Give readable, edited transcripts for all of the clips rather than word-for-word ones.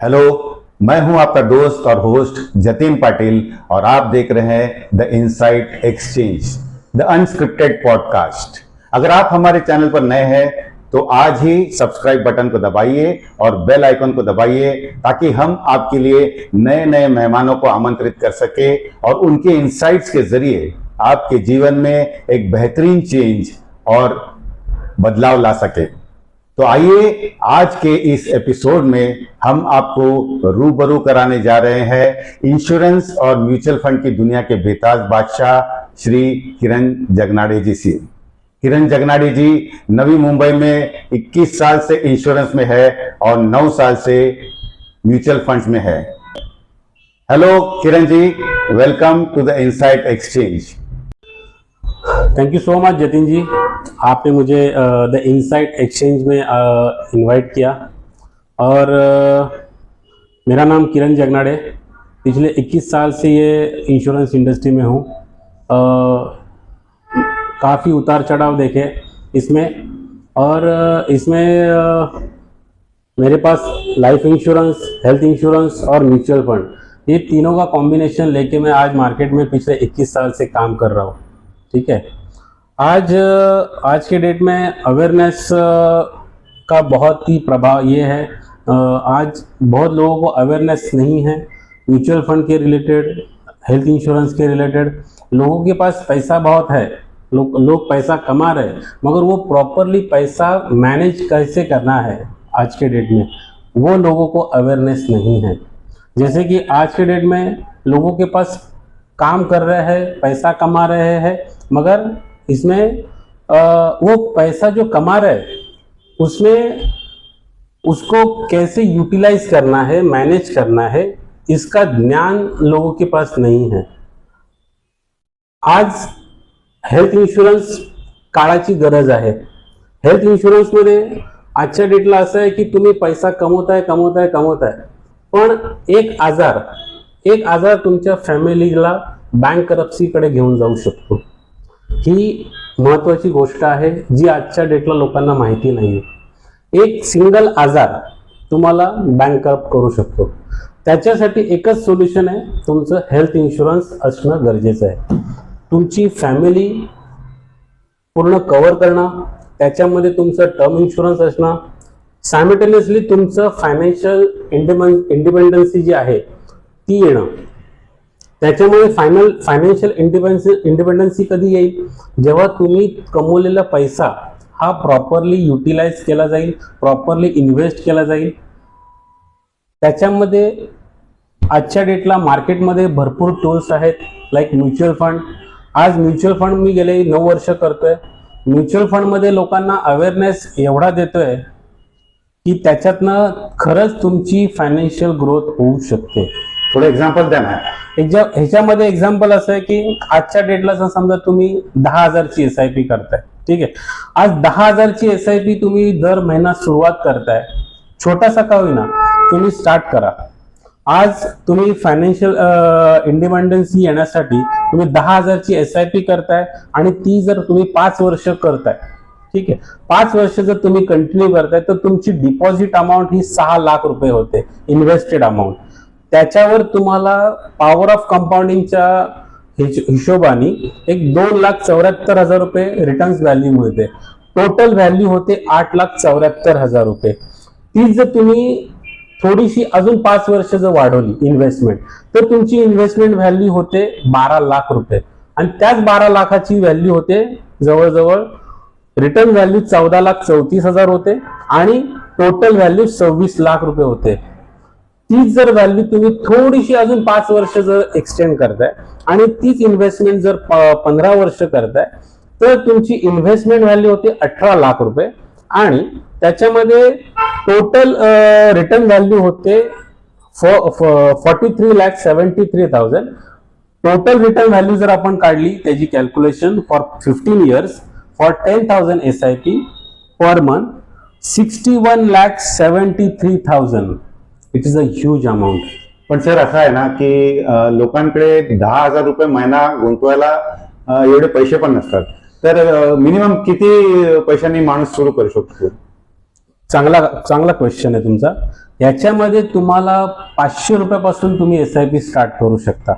Hello, मैं हूं आपका दोस्त और होस्ट जतिन पाटिल और आप देख रहे हैं the insight exchange, the unscripted podcast. अगर आप हमारे चैनल पर नए हैं तो आज ही सब्सक्राइब बटन को दबाइए और बेल आइकन को दबाइए ताकि हम आपके लिए नए नए मेहमानों को आमंत्रित कर सके और उनके इनसाइट्स के जरिए आपके जीवन में एक बेहतरीन चेंज और बदलाव ला सके। तो आइए आज के इस एपिसोड में हम आपको रूबरू कराने जा रहे हैं इंश्योरेंस और म्यूचुअल फंड की दुनिया के बेताज बादशाह श्री किरण जगनाड़े जी से। किरण जगनाड़े जी नवी मुंबई में 21 साल से इंश्योरेंस में है और 9 साल से म्यूचुअल फंड्स में है। Hello Kiran ji, welcome to the insight exchange. Thank you so much Jatin ji, आपने मुझे द इनसाइट एक्सचेंज में इनवाइट किया। और मेरा नाम किरण जगनाड़े, पिछले 21 साल से ये इंश्योरेंस इंडस्ट्री में हूँ। काफ़ी उतार चढ़ाव देखे इसमें, और इसमें मेरे pass life insurance, health insurance और म्यूचुअल फंड, ये तीनों का कॉम्बिनेशन लेके मैं आज मार्केट में पिछले 21 साल से काम कर रहा हूँ। ठीक है, आज के डेट में अवेयरनेस का बहुत ही प्रभाव ये है। आज बहुत लोगों को अवेयरनेस नहीं है म्यूचुअल फंड के रिलेटेड, हेल्थ इंश्योरेंस के रिलेटेड। लोगों के पास पैसा बहुत है, लोग पैसा कमा रहे हैं, मगर वो प्रॉपरली पैसा मैनेज कैसे करना है आज के डेट में, वो लोगों को अवेयरनेस नहीं है। जैसे कि आज के डेट में लोगों के पास काम कर रहे हैं, पैसा कमा रहे हैं, मगर इसमें वो पैसा जो कमा रहे हैं उसमें उसको कैसे यूटिलाइज करना है, मैनेज करना है, इसका ज्ञान लोगों के पास नहीं है। आज हेल्थ इन्शुरन्स काळाची गरज आहे। हेल्थ इन्शुरन्स मध्ये आजच्या डेटला असं आहे की तुम्ही पैसा कमवताय, पण एक आजार तुमच्या फॅमिलीला बँकरप्सीकडे घेऊन जाऊ शकतो। ही महत्त्वाची गोष्ट आहे जी आजच्या डेटला लोकांना माहिती नाही। एक सिंगल आजार तुम्हाला बँकरप्ट करू शकतो। त्याच्यासाठी एकच सोल्युशन आहे, तुमचं हेल्थ इन्शुरन्स असणं गरजेचं आहे। तुमची फॅमिली पूर्ण कव्हर करणं, त्याच्यामध्ये तुमचं टर्म इन्शुरन्स असणं, सायमल्टेनियसली तुमचं फायनान्शियल इंडिपेंडन्सी जी आहे ती येणं। त्याच्यामुळे फायनान्शियल इंडिपेंडन्सी कधी येईल, जेव्हा तुम्ही कमवलेला पैसा हा प्रॉपरली युटिलाइज केला जाईल, प्रॉपरली इन्व्हेस्ट केला जाईल। त्याच्यामध्ये आजच्या डेटला मार्केटमध्ये भरपूर टूल्स आहेत, लाईक म्युच्युअल फंड। आज म्युच्युअल फंड मी गेले 9 वर्ष करतोय। म्युच्युअल फंडमध्ये लोकांना अवेअरनेस एवढा देतोय की त्याच्यातनं खरंच तुमची फायनान्शियल ग्रोथ होऊ शकते। थोडं एक्झाम्पल द्या ना। ह्याच्यामध्ये एक्झाम्पल असं आहे की आजच्या डेटला समजा तुम्ही 10,000 ची SIP करताय। ठीक आहे, आज 10,000 ची SIP तुम्ही दर महिना सुरुवात करताय, छोटासा का होईना तुम्ही स्टार्ट करा। आज तुम्ही फायनान्शियल इंडिपेंडन्सी येण्यासाठी तुम्ही 10,000 ची SIP करताय आणि ती जर तुम्ही 5 वर्ष करताय, ठीक आहे, 5 वर्ष जर तुम्ही कंटिन्यू करताय तर तुमची डिपॉझिट अमाऊंट ही 6 लाख रुपये होते, इन्व्हेस्टेड अमाऊंट। त्याच्यावर तुम्हाला पॉवर ऑफ कंपाऊंडिंगच्या हिशोबाने एक 2,74,000 रुपये रिटर्न्स व्हॅल्यू मिळते। टोटल व्हॅल्यू होते 8,74,000 रुपये। ती जर तुम्ही थोडीशी अजून 5 वर्ष जर वाढवली इन्व्हेस्टमेंट, तर तुमची इन्व्हेस्टमेंट व्हॅल्यू होते 12 लाख रुपये, आणि त्याच 12 लाखाची व्हॅल्यू होते जवळजवळ रिटर्न व्हॅल्यू 14,34,000 होते आणि टोटल व्हॅल्यू 26 लाख रुपये होते। तीच जर व्हॅल्यू तुम्ही थोडीशी अजून 5 वर्ष जर एक्सटेंड करताय आणि तीच इन्व्हेस्टमेंट जर 15 वर्ष करताय, तर तुमची इन्व्हेस्टमेंट व्हॅल्यू होते 18 लाख रुपये आणि त्याच्यामध्ये टोटल रिटर्न व्हॅल्यू होते 43,73,000। टोटल रिटर्न व्हॅल्यू जर आपण काढली त्याची calculation for 15 years for 10,000 SIP per month 61,73,000। It is a huge amount. पण सर असं आहे ना की लोकांकडे 10,000 रुपये महिना गुंतवायला एवढे पैसे पण नसतात, तर मिनिमम किती पैशांनी माणूस सुरू करू शकतो? चांगला क्वेश्चन आहे तुमचा. याच्यामध्ये तुम्हाला 500 रुपयापासून तुम्ही SIP स्टार्ट करू शकता.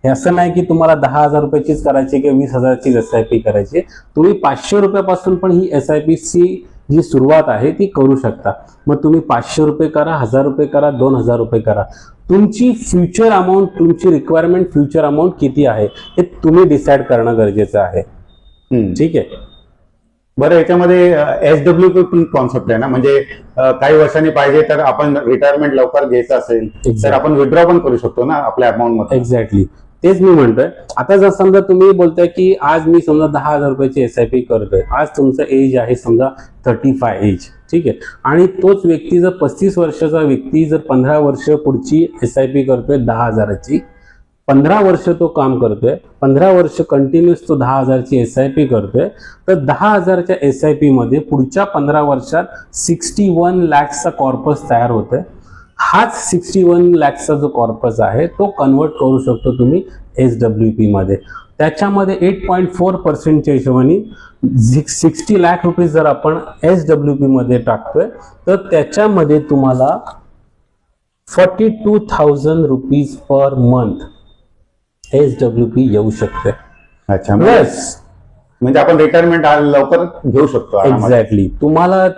हे असं नाही की तुम्हाला 10,000 रुपयाचीच करायची किंवा 20,000चीच SIP करायची. तुम्ही 500 रुपयापासून पण ही SIP ची जी सुरुवात आहे ती करू शकता. मग तुम्ही 500 रुपये करा, 1,000 रुपये करा, 2,000 रुपये करा. तुमची फ्युचर अमाऊंट, तुमची रिक्वायरमेंट फ्युचर अमाऊंट किती आहे हे तुम्ही डिसाईड करणं गरजेचं आहे. ठीक आहे. बरं, याच्यामध्ये SWP पण कॉन्सेप्ट आहे ना, म्हणजे काही वर्षांनी पाहिजे तर आपण रिटायरमेंट लवकर घ्यायचं असेल तर आपण विड्रॉ पण करू शकतो ना आपल्या अमाऊंट मध्ये. एक्झॅक्टली तेच मी म्हणतोय. आता जर समजा तुम्ही बोलताय की आज मी समजा 10,000 रुपयाची SIP करतोय, आज तुमचं एज आहे समजा 35 एज, ठीक आहे, आणि तोच व्यक्ती जर 35 वर्षाचा व्यक्ती जर 15 वर्ष पुढची SIP करतोय 10,000ची, 15 वर्ष तो काम करतोय, 15 वर्ष कंटिन्युअस तो 10,000ची SIP करतोय, तर 10,000च्या SIP मध्ये पुढच्या 15 वर्षात 61 लाखचा कॉर्पस तयार होतोय. हाच 61 लाखचा जो कॉर्पस आहे तो कन्वर्ट करू शकतो तुम्ही SWP मध्ये. त्याच्यामध्ये 8.4%च्या हिशोबाने 60 लाख रुपये जर आपण SWP मध्ये टाकतोय तर त्याच्यामध्ये तुम्हाला 42,000 रुपीज पर मंथ SWP येऊ शकते. अच्छा, म्हणजे आपण रिटायरमेंट लवकर घेऊ शकतो. एक्झॅक्टली.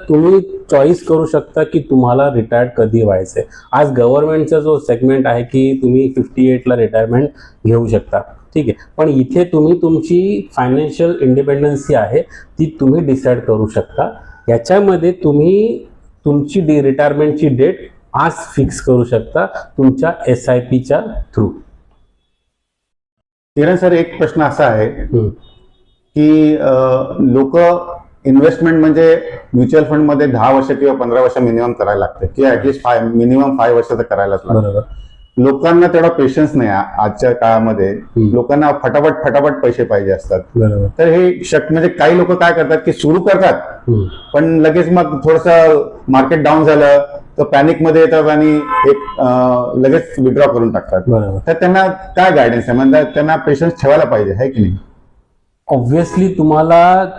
तुम्ही चॉईस करू शकता की तुम्हाला रिटायर्ड कधी व्हायचंय. आज गव्हर्नमेंटचा जो सेगमेंट आहे की तुम्ही 58 ला रिटायरमेंट घेऊ शकता, ठीक आहे, पण इथे तुम्ही तुमची फायनान्शियल इंडिपेंडन्सी आहे ती तुम्ही डिसाईड करू शकता. याच्यामध्ये तुम्ही तुमची रिटायरमेंटची डेट आज फिक्स करू शकता तुमच्या SIPच्या थ्रू. किरण सर, एक प्रश्न असा आहे की लोक इन्व्हेस्टमेंट म्हणजे म्युच्युअल फंड मध्ये 10 वर्ष किंवा 15 वर्ष मिनिमम करायला लागते किंवा ऍटलीस्ट मिनिमम 5 वर्ष तर करायलाच लागतं. लोकांना तेवढा पेशन्स नाही आजच्या काळामध्ये. लोकांना फटाफट पैसे पाहिजे असतात. तर हे म्हणजे काही लोक काय करतात की सुरू करतात पण लगेच मग थोडंसं मार्केट डाऊन झालं तर पॅनिक मध्ये येतात आणि एक लगेच विड्रॉ करून टाकतात. तर त्यांना काय गायडन्स आहे, म्हणजे त्यांना पेशन्स ठेवायला पाहिजे, आहे की नाही? ऑब्व्हियसली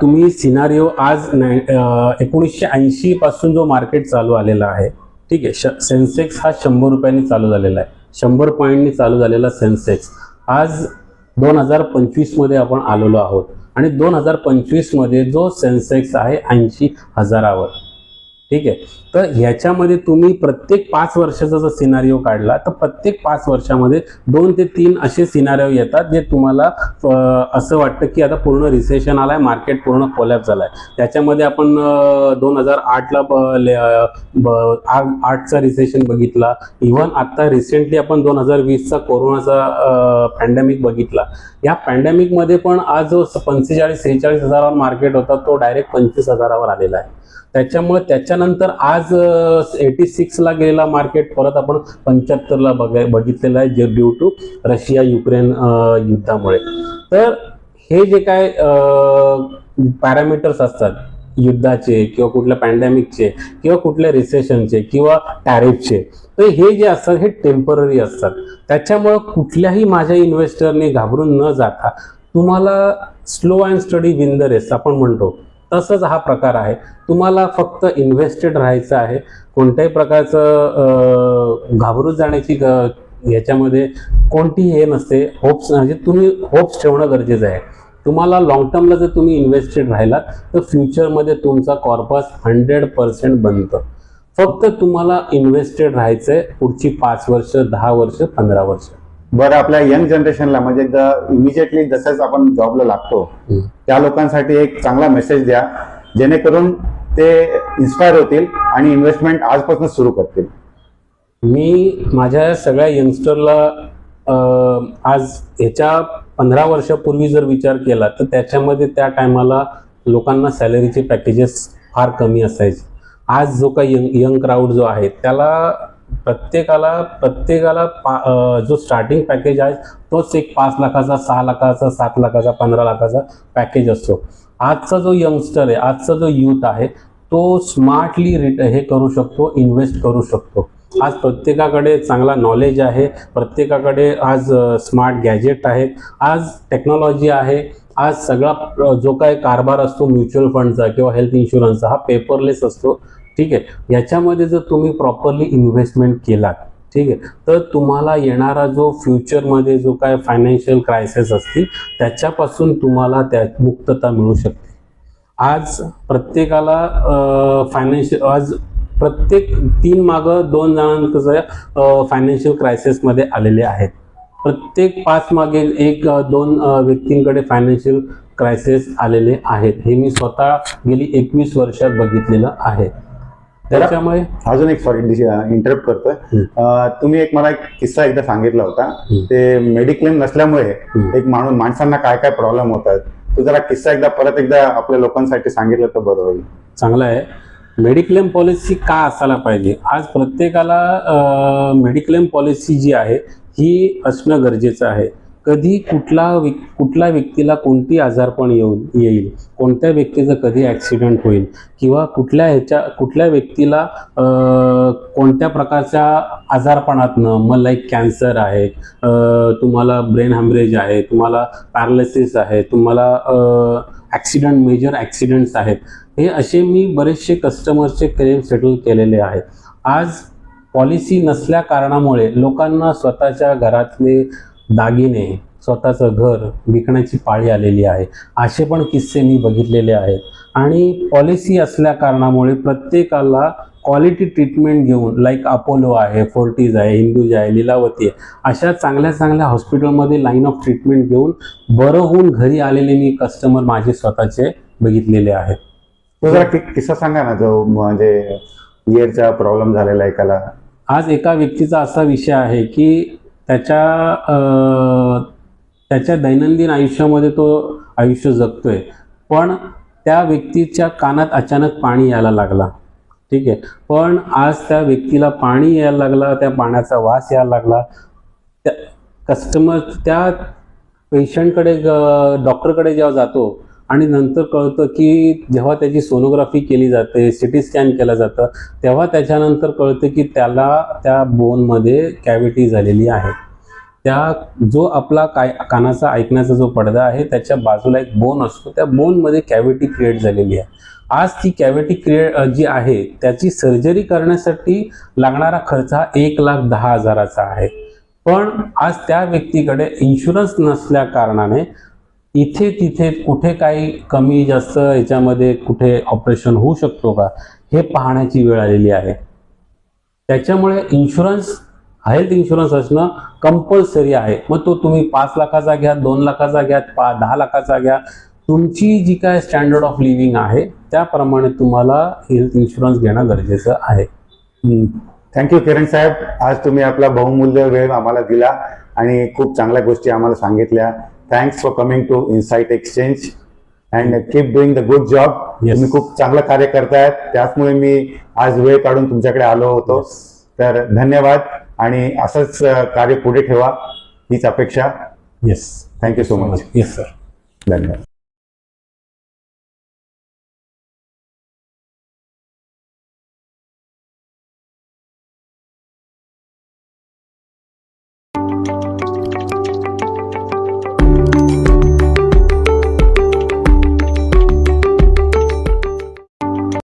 तुम्ही सिनारिओ आज 1980 पासून जो मार्केट चालू आलेला आहे, ठीक आहे, सेन्सेक्स हा 100 रुपयांनी चालू झालेला आहे, 100 पॉईंटनी चालू झालेला सेन्सेक्स आज 2025 मध्ये आपण आलेलो आहोत आणि 2025 मध्ये जो सेन्सेक्स आहे 80,000वर, ठीक आहे. तर ह्याच्यामध्ये तुम्ही प्रत्येक 5 वर्षाचा जर सिनारिओ काढला तर प्रत्येक 5 वर्षामध्ये 2 ते 3 असे सिनारिओ येतात जे तुम्हाला असं वाटतं की आता पूर्ण रिसेशन आलाय, मार्केट पूर्ण कोलॅप्स झालाय. त्याच्यामध्ये आपण 2008ला 8चा रिसेशन बघितला. इव्हन आता रिसेंटली आपण 2020चा कोरोनाचा पॅन्डेमिक बघितला. या पॅन्डेमिकमध्ये पण आज जो 45-46 हजारावर मार्केट होता तो डायरेक्ट 25,000वर आलेला आहे. त्याच्यामुळे त्याच्यानंतर आज 86 ला गेलेला मार्केट परत आपण 75ला बघितलेला आहे, जे ड्यू टू रशिया युक्रेन युद्धामुळे. तर हे जे काय पॅरामीटर्स असतात युद्धाचे किंवा कुठल्या पॅन्डेमिकचे किंवा कुठल्या रिसेशनचे किंवा टॅरिफचे, तर हे जे असतात हे टेम्पररी असतात. त्याच्यामुळं कुठल्याही माझ्या इन्व्हेस्टरने घाबरून न जाता तुम्हाला slow and steady win the race आपण म्हणतो तसंच हा प्रकार आहे. तुम्हाला फक्त इन्व्हेस्टेड राहायचं आहे. कोणत्याही प्रकारचं घाबरून जाण्याची ह्याच्यामध्ये कोणतीही हे नसते. होप्स म्हणजे तुम्ही होप्स ठेवणं गरजेचं आहे. तुम्हाला लॉंग टर्मला जर तुम्ही इन्व्हेस्टेड राहिलात तर फ्युचरमध्ये तुमचा कॉर्पस 100% बनतं. फक्त तुम्हाला इन्व्हेस्टेड राहायचंय पुढची 5 वर्ष, 10 वर्ष, 15 वर्ष. बरं, आपल्या यंग जनरेशनला म्हणजे इमिजिएटली जसंच आपण जॉबला लागतो त्या लोकांसाठी एक चांगला मेसेज द्या जेणेकरून ते इन्स्पायर होतील आणि इन्व्हेस्टमेंट आजपासून सुरू करतील. मी माझ्या सगळ्या यंगस्टरला आज ह्याच्या 15 वर्षापूर्वी जर विचार केला तर त्याच्यामध्ये त्या टायमाला लोकांना सॅलरीचे पॅकेजेस फार कमी असायचे. आज जो काही यंग क्राऊड जो आहे त्याला प्रत्येकाला जो स्टार्टिंग पॅकेज आहे तोच एक 5 लाखाचा, 6 लाखाचा, 7 लाखाचा, 15 लाखाचा पॅकेज असतो. आजचा जो यंगस्टर आहे, आजचा जो यूथ आहे तो स्मार्टली हे करू शकतो, इन्व्हेस्ट करू शकतो. आज प्रत्येकाकडे चांगला नॉलेज आहे, प्रत्येकाकडे आज स्मार्ट गॅजेट आहेत, आज टेक्नॉलॉजी आहे. आज सगळा जो काही कारभार असतो म्युच्युअल फंडचा किंवा हेल्थ इन्शुरन्सचा हा पेपरलेस असतो, ठीक आहे, याच्यामध्ये जर तुम्ही प्रॉपरली इन्व्हेस्टमेंट केलात, ठीक आहे, तर तुम्हाला येणारा जो फ्युचरमध्ये जो काय फायनान्शियल क्रायसिस असतील त्याच्यापासून तुम्हाला त्या मुक्तता मिळू शकते. आज प्रत्येकाला आज प्रत्येक 3 मागं 2 जणांचं फायनान्शियल क्रायसिसमध्ये आलेले आहेत. प्रत्येक 5 मागे 1-2 व्यक्तींकडे फायनान्शियल क्रायसिस आलेले आहेत. हे मी स्वतः गेली 21 वर्षात बघितलेलं आहे. त्याच्यामुळे अजून एक सॉरी इंटरप्ट करतोय. तुम्ही मला एक किस्सा एकदा सांगितला होता, ते मेडिक्लेम नसल्यामुळे एक माणसांना काय काय प्रॉब्लेम होतात. तो जरा किस्सा परत एकदा आपल्या लोकांसाठी सांगितलं तर बरं होईल. चांगलं आहे. मेडिक्लेम पॉलिसी का असायला पाहिजे? आज प्रत्येकाला मेडिक्लेम पॉलिसी जी आहे ही असणं गरजेचं आहे. कधी कुठल्या व्यक्तीला कोणती आजारपण येईल, कोणत्या व्यक्तीचं कधी ॲक्सिडेंट होईल, किंवा कुठल्या व्यक्तीला कोणत्या प्रकारच्या आजारपणातनं, मग लाईक कॅन्सर आहे, तुम्हाला ब्रेन हॅमरेज आहे, तुम्हाला पॅरालिसिस आहे, तुम्हाला मेजर ॲक्सिडेंट्स आहेत. हे असे मी बरेचसे कस्टमरचे क्लेम सेटल केलेले आहेत. आज पॉलिसी नसल्या कारणामुळे लोकांना स्वतःच्या घरातले दागिने, स्वतःचं घर विकण्याची पाळी आलेली आहे. असे पण किस्से मी बघितलेले आहेत. आणि पॉलिसी असल्या कारणामुळे प्रत्येकाला क्वालिटी ट्रीटमेंट घेऊन, लाईक अपोलो आहे, फोर्टिज आहे, हिंदूज आहे, लीलावती आहे, अशा चांगल्या हॉस्पिटलमध्ये लाईन ऑफ ट्रीटमेंट घेऊन बरं होऊन घरी आलेले मी कस्टमर माझे स्वतःचे बघितलेले आहेत. तो जरा किस्सा सांगा ना, जो म्हणजे इयरचा प्रॉब्लेम झालेला एकाला. आज एका व्यक्तीचा असा विषय आहे की त्याच्या दैनंदिन आयुष्यामध्ये तो आयुष्य जगतोय, पण त्या व्यक्तीच्या कानात अचानक पाणी यायला लागला. ठीक आहे, पण आज त्या व्यक्तीला पाणी यायला लागला, त्या पाण्याचा वास यायला लागला. त्या कस्टमर त्या पेशंटकडे, डॉक्टरकडे जेव्हा जातो आणि नंतर कळतं की जेव्हा त्याची सोनोग्राफी केली जाते, सिटी स्कॅन केलं जातं, तेव्हा त्याच्यानंतर कळतं की त्याला त्या बोनमध्ये कॅव्हिटी झालेली आहे. जो आपला कानाचा ऐकण्याचा जो पडदा आहे त्याच्या बाजूला एक बोन असतो, त्या बोनमध्ये कॅव्हिटी क्रिएट झालेली आहे. आज ती कॅव्हिटी जी आहे त्याची सर्जरी करण्यासाठी लागणारा खर्च हा 1,10,000चा आहे. पण आज त्या व्यक्तीकडे इन्शुरन्स नसल्या कारणाने इथे तिथे कुठे काही कमी जास्त याच्यामध्ये कुठे ऑपरेशन होऊ शकतो का, हे पाहण्याची वेळ आलेली आहे. त्याच्यामुळे हेल्थ इन्शुरन्स असणं कंपल्सरी आहे. मग तो तुम्ही 5 लाखाचा घ्या, 2 लाखाचा घ्या, 10 लाखाचा घ्या, तुमची जी काय स्टँडर्ड ऑफ लिव्हिंग आहे त्याप्रमाणे तुम्हाला हेल्थ इन्शुरन्स घेणं गरजेचं आहे. थँक्यू किरण साहेब. आज तुम्ही आपला बहुमूल्य वेळ आम्हाला दिला आणि खूप चांगल्या गोष्टी आम्हाला सांगितल्या. Thanks for coming to insight exchange and keep doing the good job. तुम्ही खूप चांगलं कार्य करतायत, त्याचमुळे मी आज वेळ काढून तुमच्याकडे आलो होतो. तर धन्यवाद आणि असंच कार्य पुढे ठेवा हीच अपेक्षा. Yes, thank you so much. Yes sir, धन्यवाद.